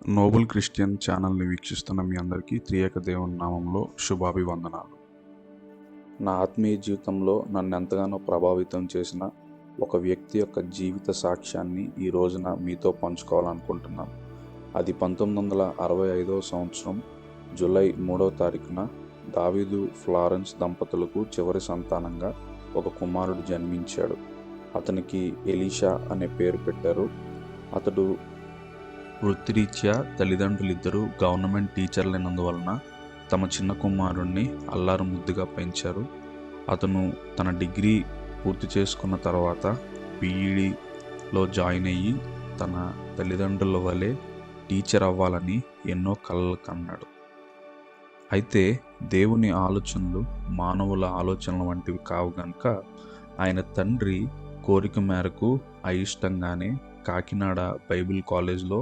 Nobel Christian ఛానల్ని వీక్షిస్తున్న మీ అందరికీ త్రియేక దేవుని నామంలో శుభాభివందనాలు. నా ఆత్మీయ జీవితంలో నన్ను ఎంతగానో ప్రభావితం చేసిన ఒక వ్యక్తి యొక్క జీవిత సాక్ష్యాన్ని ఈ రోజున మీతో పంచుకోవాలనుకుంటున్నాను. అది 1965వ సంవత్సరం జూలై 3వ తారీఖున దావీదు ఫ్లారెన్స్ దంపతులకు చివరి సంతానంగా ఒక కుమారుడు జన్మించాడు. అతనికి ఎలీషా అనే పేరు పెట్టారు. అతడు వృత్తిరీత్యా తల్లిదండ్రులిద్దరూ గవర్నమెంట్ టీచర్లైనందువలన తమ చిన్న కుమారుణ్ణి అల్లారు ముద్దుగా పెంచారు. అతను తన డిగ్రీ పూర్తి చేసుకున్న తర్వాత బీఈడీలో జాయిన్ అయ్యి తన తల్లిదండ్రుల వలె టీచర్ అవ్వాలని ఎన్నో కలలు కన్నాడు. అయితే దేవుని ఆలోచనలు మానవుల ఆలోచనల వంటివి కావు గనుక ఆయన తండ్రి కోరిక మేరకు అయిష్టంగానే కాకినాడ బైబిల్ కాలేజ్లో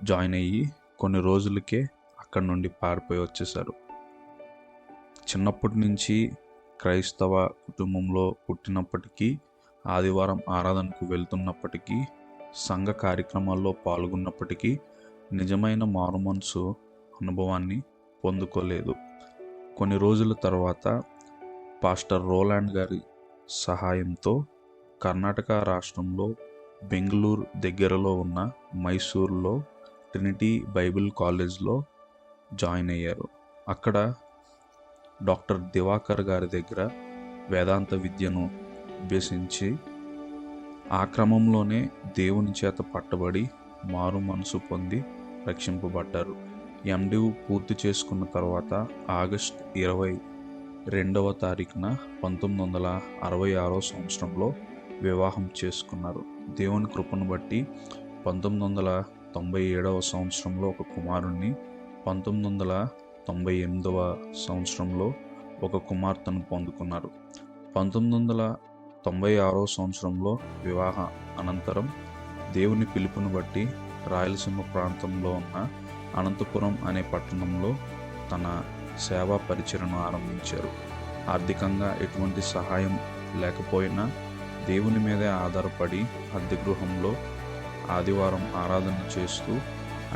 జాయిన్ అయ్యి కొన్ని రోజులకే అక్కడి నుండి పారిపోయి వచ్చేశారు. చిన్నప్పటి నుంచి క్రైస్తవ కుటుంబంలో పుట్టినప్పటికీ, ఆదివారం ఆరాధనకు వెళ్తున్నప్పటికీ, సంఘ కార్యక్రమాల్లో పాల్గొన్నప్పటికీ నిజమైన మారుమనసు అనుభవాన్ని పొందుకోలేదు. కొన్ని రోజుల తర్వాత పాస్టర్ రోలాండ్ గారి సహాయంతో కర్ణాటక రాష్ట్రంలో బెంగళూరు దగ్గరలో ఉన్న మైసూరులో ట్రినిటీ బైబిల్ కాలేజ్లో జాయిన్ అయ్యారు. అక్కడ డాక్టర్ దివాకర్ గారి దగ్గర వేదాంత విద్యను అభ్యసించి ఆ క్రమంలోనే దేవుని చేత పట్టబడి మారు మనసు పొంది రక్షింపబడ్డారు. ఎండివ్ పూర్తి చేసుకున్న తర్వాత ఆగస్టు 22వ తారీఖున 1966వ సంవత్సరంలో వివాహం చేసుకున్నారు. దేవుని కృపను బట్టి 1997వ సంవత్సరంలో ఒక కుమారుణ్ణి, 1998వ సంవత్సరంలో ఒక కుమార్తెను పొందుకున్నారు. 1996వ సంవత్సరంలో వివాహ అనంతరం దేవుని పిలుపును బట్టి రాయలసీమ ప్రాంతంలో ఉన్న అనంతపురం అనే పట్టణంలో తన సేవా పరిచర్యను ఆరంభించారు. ఆర్థికంగా ఎటువంటి సహాయం లేకపోయినా దేవుని మీదే ఆధారపడి అద్దె గృహంలో ఆదివారం ఆరాధన చేస్తూ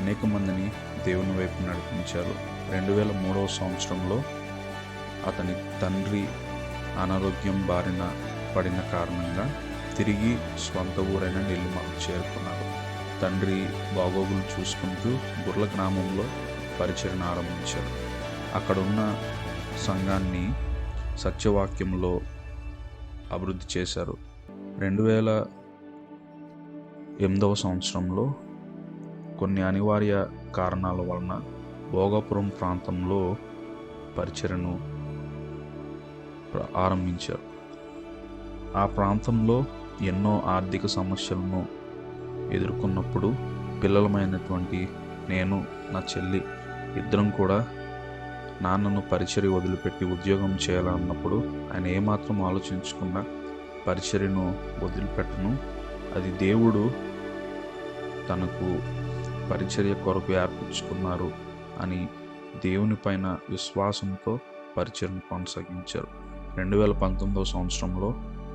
అనేక మందిని దేవుని వైపు నడిపించారు. 2003వ సంవత్సరంలో అతని తండ్రి అనారోగ్యం బారిన పడిన కారణంగా తిరిగి స్వంత ఊరైన నెల్లిమల చేరుకున్నారు. తండ్రి బాగోగులు చూసుకుంటూ గుర్ల గ్రామంలో పరిచర్యను ఆరంభించారు. అక్కడున్న సంఘాన్ని సత్యవాక్యంలో అభివృద్ధి చేశారు. 2008వ సంవత్సరంలో కొన్ని అనివార్య కారణాల వలన భోగాపురం ప్రాంతంలో పరిచర్యను ఆరంభించారు. ఆ ప్రాంతంలో ఎన్నో ఆర్థిక సమస్యలను ఎదుర్కొన్నప్పుడు పిల్లలమైనటువంటి నేను, నా చెల్లి ఇద్దరం కూడా నాన్నను పరిచర్య వదిలిపెట్టి ఉద్యోగం చేయాలన్నప్పుడు ఆయన ఏమాత్రం ఆలోచించకుండా పరిచర్యను వదిలిపెట్టను, అది దేవుడు తనకు పరిచర్య కొరకు ఏర్పరచుకున్నారు అని దేవుని పైన విశ్వాసంతో పరిచర్యను కొనసాగించారు. 2019వ సంవత్సరంలో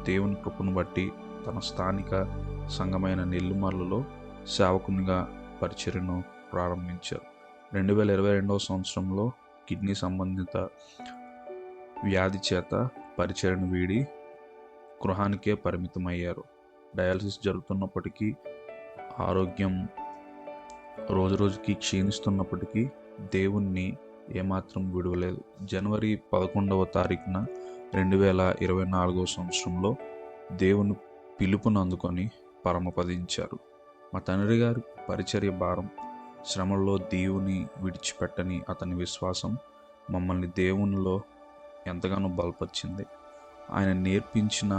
దేవుని కృపను బట్టి తన స్థానిక సంఘమైన నెల్లిమర్లలో సేవకునిగా పరిచర్యను ప్రారంభించారు. 2022వ సంవత్సరంలో కిడ్నీ సంబంధిత వ్యాధి చేత పరిచర్యను వీడి గృహానికే పరిమితమయ్యారు. డయాలసిస్ జరుగుతున్నప్పటికీ, ఆరోగ్యం రోజురోజుకి క్షీణిస్తున్నప్పటికీ దేవుణ్ణి ఏమాత్రం విడవలేదు. జనవరి 11వ తారీఖున 2024వ సంవత్సరంలో దేవుని పిలుపును అందుకొని పరమపదించారు. మా తండ్రి గారి పరిచర్య భారం, శ్రమల్లో దేవుని విడిచిపెట్టని అతని విశ్వాసం మమ్మల్ని దేవునిలో ఎంతగానో బలపరిచింది. ఆయన నేర్పించిన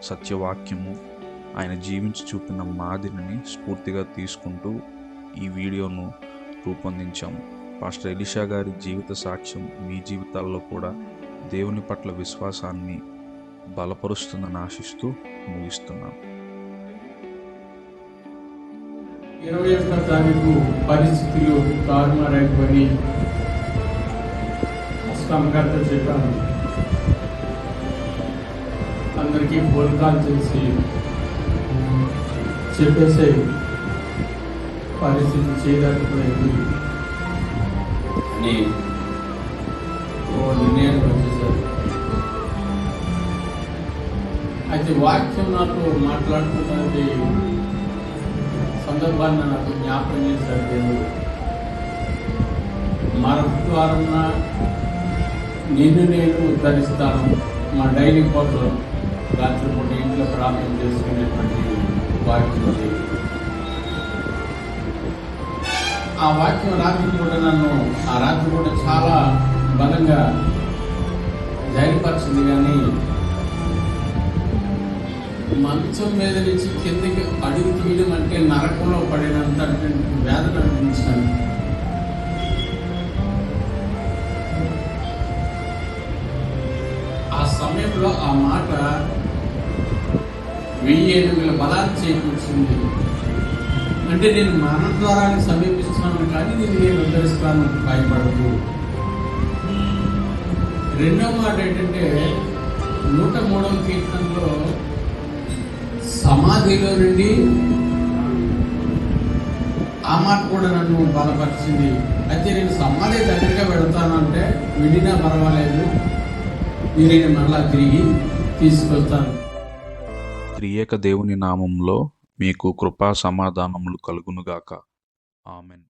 సత్యవాక్యము, ఆయన జీవించి చూపిన మాదిరిని స్ఫూర్తిగా తీసుకుంటూ ఈ వీడియోను రూపొందించాము. పాస్టర్ ఎలీషా గారి జీవిత సాక్ష్యం మీ జీవితాల్లో కూడా దేవుని పట్ల విశ్వాసాన్ని బలపరుస్తుందని ఆశిస్తూ ముగిస్తున్నాను. 21వ తారీఖు పరిస్థితులు తారుమారైపోయి అమ్మగారితో చెప్పాను. అందరికీ ఫోన్ కాల్ చేసి చెప్పేసి పరిస్థితి చేయలేకపోయింది అని ఓ నిర్ణయానికి వచ్చేసారు. అయితే వాక్యం నాతో మాట్లాడుతున్నది సందర్భాన్ని నాకు జ్ఞాపకం చేశారు దేవుడు. మరొక ద్వారంన నిన్ను నేను ఉద్ధరిస్తాను. మా డైలీ పోతలు రాత్రి పూట ఇంట్లో ప్రార్థన చేసుకునేటువంటి వాక్యం అది. ఆ వాక్యం రాత్రి పూట నన్ను ఆ రాత్రి పూట చాలా బలంగా ధైర్యపరిచింది. కానీ మంచం మీద నుంచి కిందకి అడుగు తీయడం అంటే నరకంలో పడినంత వేదన అనిపించాను. ఆ సమయంలో ఆ మాట 1000 ఏనుగుల బలాన్ని చేకూర్చింది. అంటే నేను మరణ ద్వారాన్ని సమీపిస్తున్నాను, కానీ నేను ఉద్ధరిస్తాను, భయపడదు. రెండవ మాట ఏంటంటే 103వ కీర్తనలో సమాధిలో నుండి ఆ మాట కూడా నన్ను బలపరిచింది. అయితే నేను సమాధి దగ్గరగా పెడతానంటే విడినా పర్వాలేదు, నేను మళ్ళా తిరిగి తీసుకొస్తాను. త్రియేక దేవుని నామంలో మీకు కృపా సమాధానములు కలుగునుగాక. ఆమెన్.